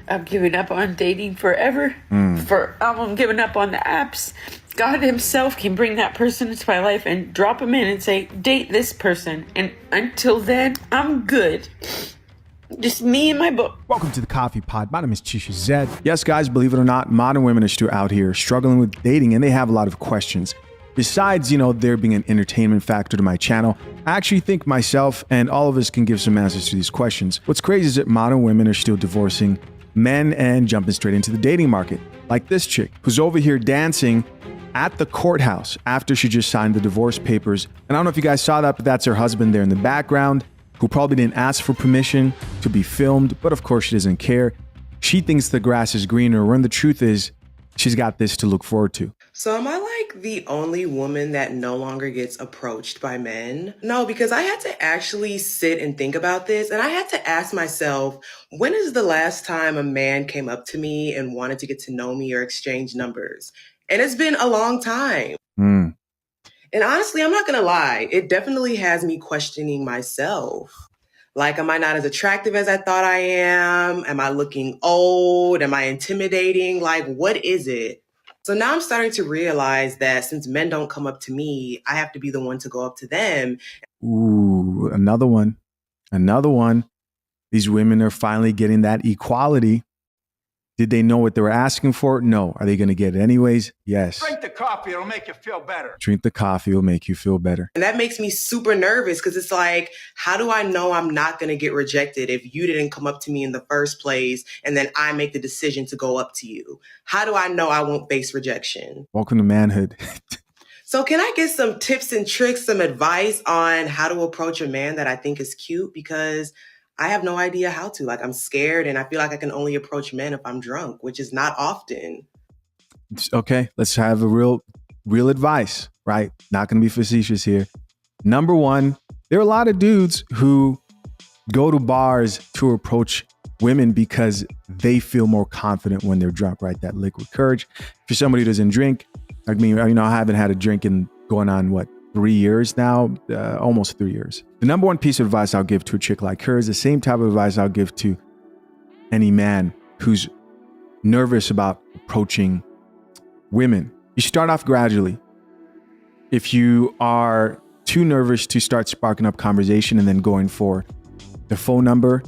I've given up on dating forever. I'm giving up on the apps. God himself can bring that person into my life and drop him in and say, date this person. And until then, I'm good. Just me and my book. Welcome to the Coffee Pod. My name is Chisha Zed. Yes, guys, believe it or not, modern women are still out here struggling with dating, and they have a lot of questions. Besides, there being an entertainment factor to my channel, I actually think myself and all of us can give some answers to these questions. What's crazy is that modern women are still divorcing men and jumping straight into the dating market. Like this chick, who's over here dancing at the courthouse after she just signed the divorce papers. And I don't know if you guys saw that, but that's her husband there in the background, who probably didn't ask for permission to be filmed, but of course she doesn't care. She thinks the grass is greener, when the truth is she's got this to look forward to. So am I like the only woman that no longer gets approached by men? No, because I had to actually sit and think about this, and I had to ask myself, when is the last time a man came up to me and wanted to get to know me or exchange numbers? And it's been a long time. And honestly, I'm not going to lie. It definitely has me questioning myself. Like, am I not as attractive as I thought I am? Am I looking old? Am I intimidating? Like, what is it? So now I'm starting to realize that since men don't come up to me, I have to be the one to go up to them. Ooh, another one. Another one. These women are finally getting that equality. Did they know what they were asking for? No. Are they going to get it anyways? Yes. Drink the coffee, it'll make you feel better. Drink the coffee, it'll make you feel better. And that makes me super nervous because it's like, how do I know I'm not going to get rejected if you didn't come up to me in the first place and then I make the decision to go up to you? How do I know I won't face rejection? Welcome to manhood. So can I get some tips and tricks, some advice on how to approach a man that I think is cute? Because I have no idea how to. Like, I'm scared and I feel like I can only approach men if I'm drunk, which is not often. Okay, let's have a real advice, right? Not going to be facetious here. Number one, there are a lot of dudes who go to bars to approach women because they feel more confident when they're drunk, right? That liquid courage. For somebody who doesn't drink, I mean, I haven't had a drink in going on, 3 years now, almost 3 years. The number one piece of advice I'll give to a chick like her is the same type of advice I'll give to any man who's nervous about approaching women. You start off gradually. If you are too nervous to start sparking up conversation and then going for the phone number,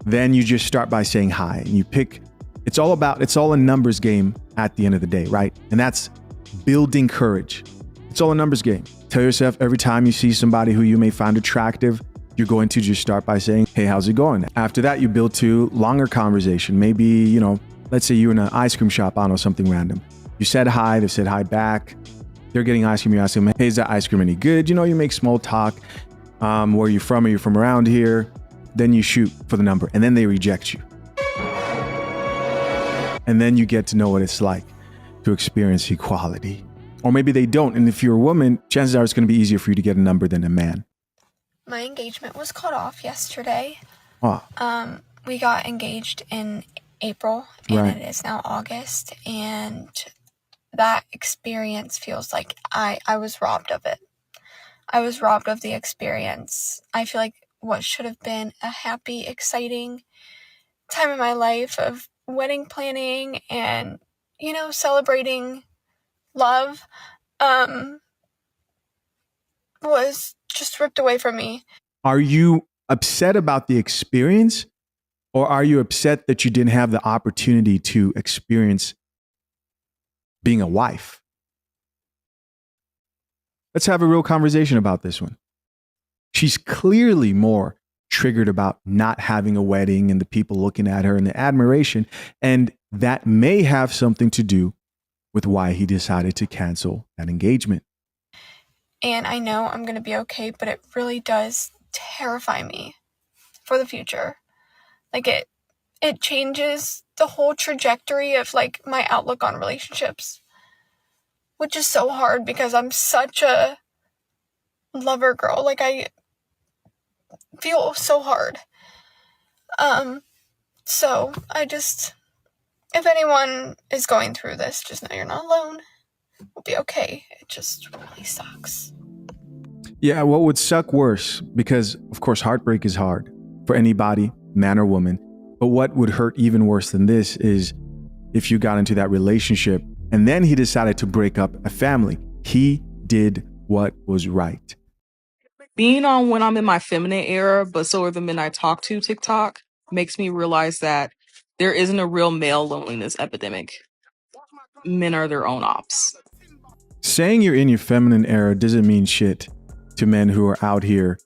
then you just start by saying hi. And you pick, it's all a numbers game at the end of the day, right? And that's building courage. It's all a numbers game. Tell yourself every time you see somebody who you may find attractive, you're going to just start by saying, hey, how's it going? After that, you build to longer conversation. Maybe, let's say you're in an ice cream shop, I don't know, something random. You said hi, they said hi back. They're getting ice cream, you ask them, hey, is that ice cream any good? You make small talk. Where are you from? Are you from around here? Then you shoot for the number and then they reject you. And then you get to know what it's like to experience equality. Or maybe they don't. And if you're a woman, chances are it's going to be easier for you to get a number than a man. My engagement was cut off yesterday. Oh. We got engaged in April, and right. It is now August. And that experience feels like I was robbed of it. I was robbed of the experience. I feel like what should have been a happy, exciting time in my life of wedding planning and, celebrating love was just ripped away from me. Are you upset about the experience, or are you upset that you didn't have the opportunity to experience being a wife? Let's have a real conversation about this one. She's clearly more triggered about not having a wedding and the people looking at her and the admiration, and that may have something to do with why he decided to cancel that engagement. And I know I'm going to be okay, but it really does terrify me for the future. Like it changes the whole trajectory of my outlook on relationships, which is so hard because I'm such a lover girl. I feel so hard. So if anyone is going through this, just know you're not alone. We'll be okay. It just really sucks. Yeah, what would suck worse, because of course heartbreak is hard for anybody, man or woman, But what would hurt even worse than this is if you got into that relationship and then he decided to break up a family. He did what was right. Being on when I'm in my feminine era, but so are the men I talk to TikTok, makes me realize that there isn't a real male loneliness epidemic. Men are their own ops. Saying you're in your feminine era doesn't mean shit to men who are out here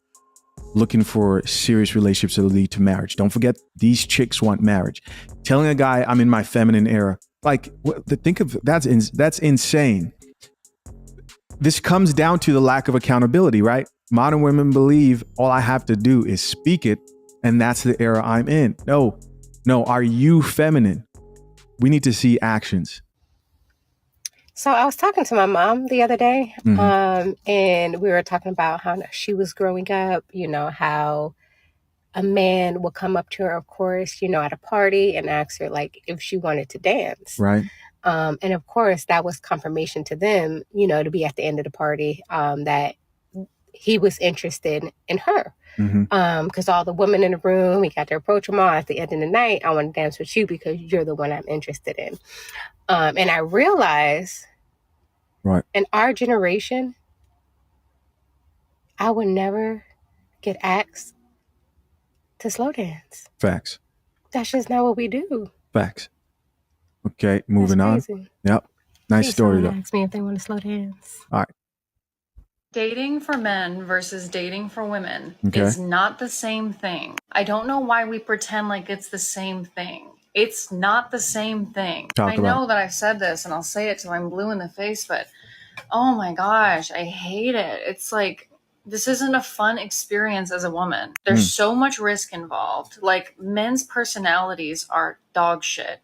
looking for serious relationships that lead to marriage. Don't forget, these chicks want marriage. Telling a guy I'm in my feminine era, like, think of that's insane. This comes down to the lack of accountability, right? Modern women believe all I have to do is speak it, and that's the era I'm in. No, are you feminine? We need to see actions. So I was talking to my mom the other day, and we were talking about how she was growing up, how a man will come up to her, of course, at a party and ask her, like, if she wanted to dance. Right. And of course, that was confirmation to them, to be at the end of the party, that he was interested in her. Because all the women in the room, we got to approach them all at the end of the night. I want to dance with you because you're the one I'm interested in. And I realized, right, in our generation, I would never get asked to slow dance. Facts. That's just not what we do. Facts. Okay, moving on. Yep. Nice story though. Ask me if they want to slow dance. All right. Dating for men versus dating for women is not the same thing. I don't know why we pretend like it's the same thing. It's not the same thing. I know that I've said this and I'll say it till I'm blue in the face, but oh my gosh, I hate it. It's like, this isn't a fun experience as a woman. There's so much risk involved. Like, men's personalities are dog shit.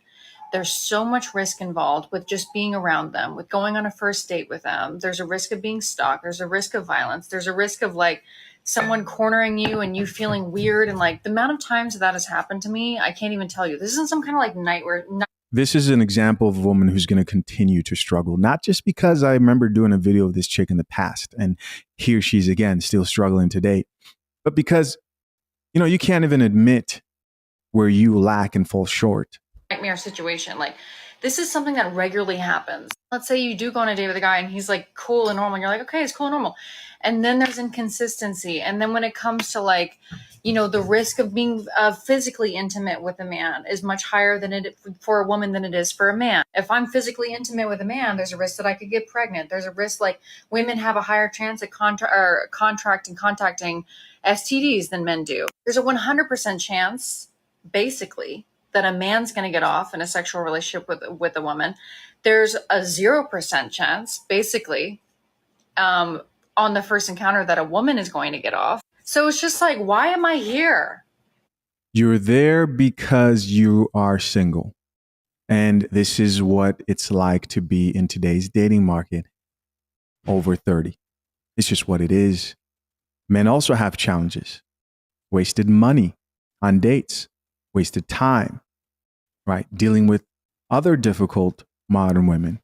There's so much risk involved with just being around them, with going on a first date with them. There's a risk of being stalked. There's a risk of violence. There's a risk of like someone cornering you and you feeling weird. And like the amount of times that has happened to me, I can't even tell you. This isn't some kind of like nightmare. This is an example of a woman who's going to continue to struggle, not just because I remember doing a video of this chick in the past and here she's again still struggling today, but because, you can't even admit where you lack and fall short. Nightmare situation. Like, this is something that regularly happens. Let's say you do go on a date with a guy and he's like cool and normal. And you're like, okay, it's cool and normal. And then there's inconsistency. And then when it comes to like, the risk of being physically intimate with a man is much higher than it for a woman than it is for a man. If I'm physically intimate with a man, there's a risk that I could get pregnant. There's a risk like women have a higher chance of contacting STDs than men do. There's a 100% chance, basically, that a man's going to get off in a sexual relationship with a woman. There's a 0% chance, basically, on the first encounter that a woman is going to get off. So it's just like, why am I here? You're there because you are single. And this is what it's like to be in today's dating market over 30. It's just what it is. Men also have challenges. Wasted money on dates, wasted time, right? Dealing with other difficult modern women.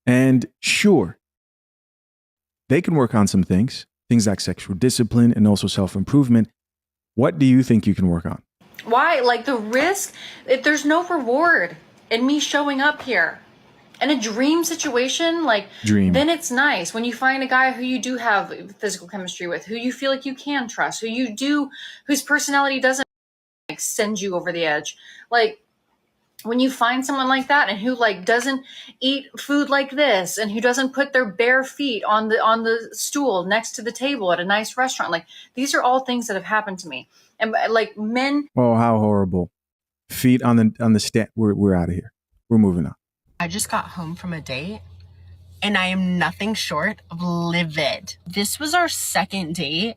And sure, they can work on some things like sexual discipline and also self-improvement. What do you think you can work on? Why? Like the risk, there's no reward in me showing up here. In a dream situation, then it's nice. When you find a guy who you do have physical chemistry with, who you feel like you can trust, whose personality doesn't send you over the edge. Like, when you find someone like that and who doesn't eat food like this and who doesn't put their bare feet on the stool next to the table at a nice restaurant, these are all things that have happened to me. And men. Oh, how horrible! Feet on the stand. We're out of here. We're moving on. I just got home from a date and I am nothing short of livid. This was our second date.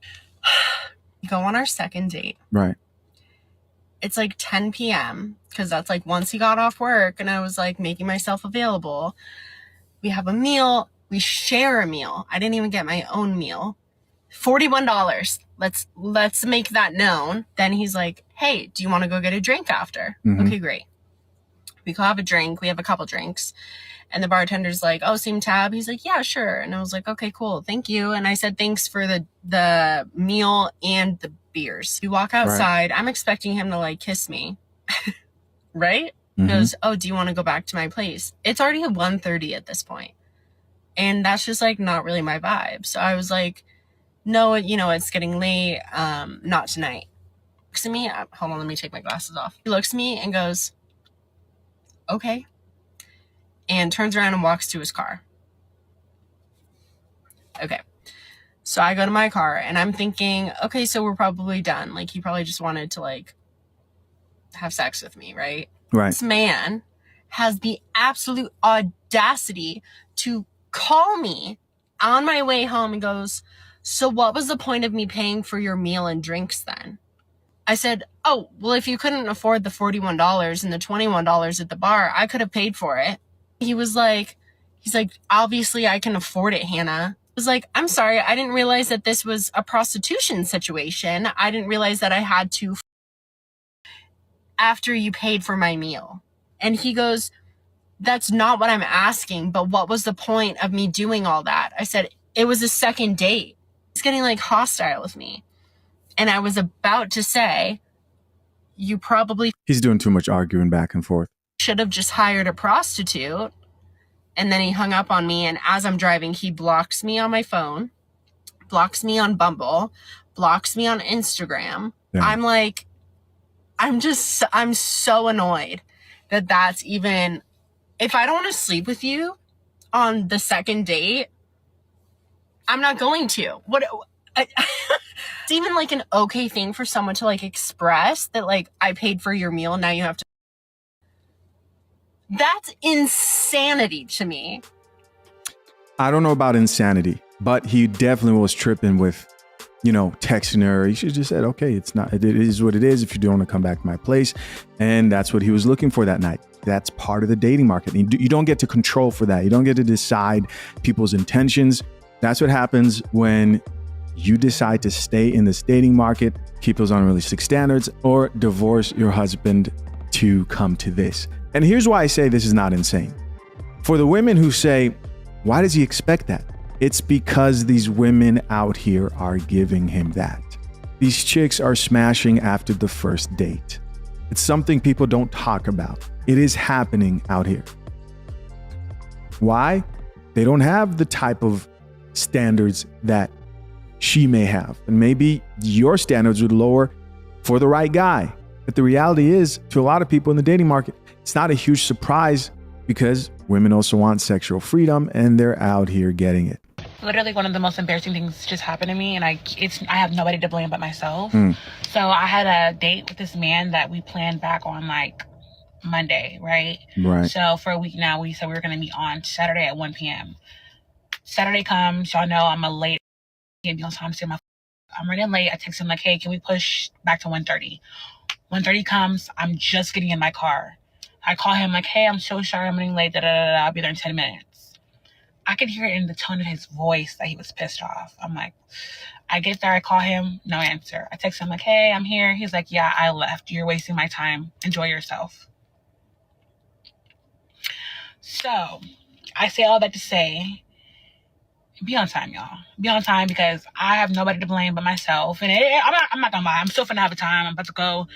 Go on our second date. Right. It's 10 p.m. because that's once he got off work and I was making myself available. We have a meal. We share a meal. I didn't even get my own meal. $41. Let's make that known. Then he's like, hey, do you want to go get a drink after? Mm-hmm. Okay, great. We go have a drink. We have a couple drinks. And the bartender's like, oh, same tab? He's like, yeah, sure. And I was like, okay, cool. Thank you. And I said, thanks for the meal and the beers. We walk outside. Right. I'm expecting him to kiss me. right? He goes, oh, do you want to go back to my place? It's already 1:30 at this point. And that's just like not really my vibe. So I was like, no, it's getting late. Not tonight. Looks at me. Hold on, let me take my glasses off. He looks at me and goes, okay. And turns around and walks to his car. Okay. So I go to my car and I'm thinking, okay, so we're probably done. Like, he probably just wanted to like have sex with me, right? Right. This man has the absolute audacity to call me on my way home and goes, so what was the point of me paying for your meal and drinks then? I said, oh, well, if you couldn't afford the $41 and the $21 at the bar, I could have paid for it. He's like, obviously I can afford it, Hannah. I was like, I'm sorry, I didn't realize that this was a prostitution situation. I didn't realize that I had to after you paid for my meal. And he goes, that's not what I'm asking, but what was the point of me doing all that? I said, it was a second date. He's getting like hostile with me. And I was about to say, you probably... He's doing too much arguing back and forth. ...should have just hired a prostitute. And then he hung up on me. And as I'm driving, he blocks me on my phone, blocks me on Bumble, blocks me on Instagram. Yeah. I'm like, I'm so annoyed that that's even... If I don't want to sleep with you on the second date, I'm not going to. It's even like an okay thing for someone to like express that like, I paid for your meal, now you have to. That's insanity to me. I don't know about insanity, but he definitely was tripping with, texting her. He should have just said, okay, it is what it is. If you don't want to come back to my place. And that's what he was looking for that night. That's part of the dating market. You don't get to control for that. You don't get to decide people's intentions. That's what happens when you decide to stay in this dating market, keep those unrealistic standards, or divorce your husband to come to this. And here's why I say this is not insane. For the women who say, why does he expect that? It's because these women out here are giving him that. These chicks are smashing after the first date. It's something people don't talk about. It is happening out here. Why? They don't have the type of standards that she may have. And maybe your standards would lower for the right guy. But the reality is, to a lot of people in the dating market, it's not a huge surprise because women also want sexual freedom and they're out here getting it. Literally one of the most embarrassing things just happened to me, and I have nobody to blame but myself. So I had a date with this man that we planned back on like Monday, right? So for a week now, we said we were going to meet on Saturday at 1 p.m. Saturday comes, y'all know I'm a late, can't be on time, I'm running late. I text him like, hey, can we push back to 1:30? 1:30 comes, I'm just getting in my car. I call him like, hey, I'm so sorry I'm running late, I'll be there in 10 minutes. I could hear it in the tone of his voice that he was pissed off. I'm like, I get there, I call him, no answer. I text him like, hey, I'm here. He's like, yeah, I left. You're wasting my time. Enjoy yourself. So I say all that to say, be on time, y'all. Be on time because I have nobody to blame but myself. And I'm not gonna lie, I'm still finna have a time. I'm about to go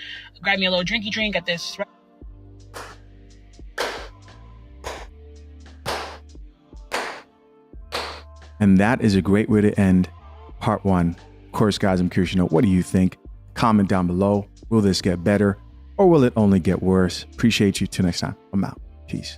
grab me a little drinky drink at this. And that is a great way to end part one. Of course, guys, I'm curious to know, what do you think? Comment down below. Will this get better or will it only get worse? Appreciate you. Till next time. I'm out. Peace.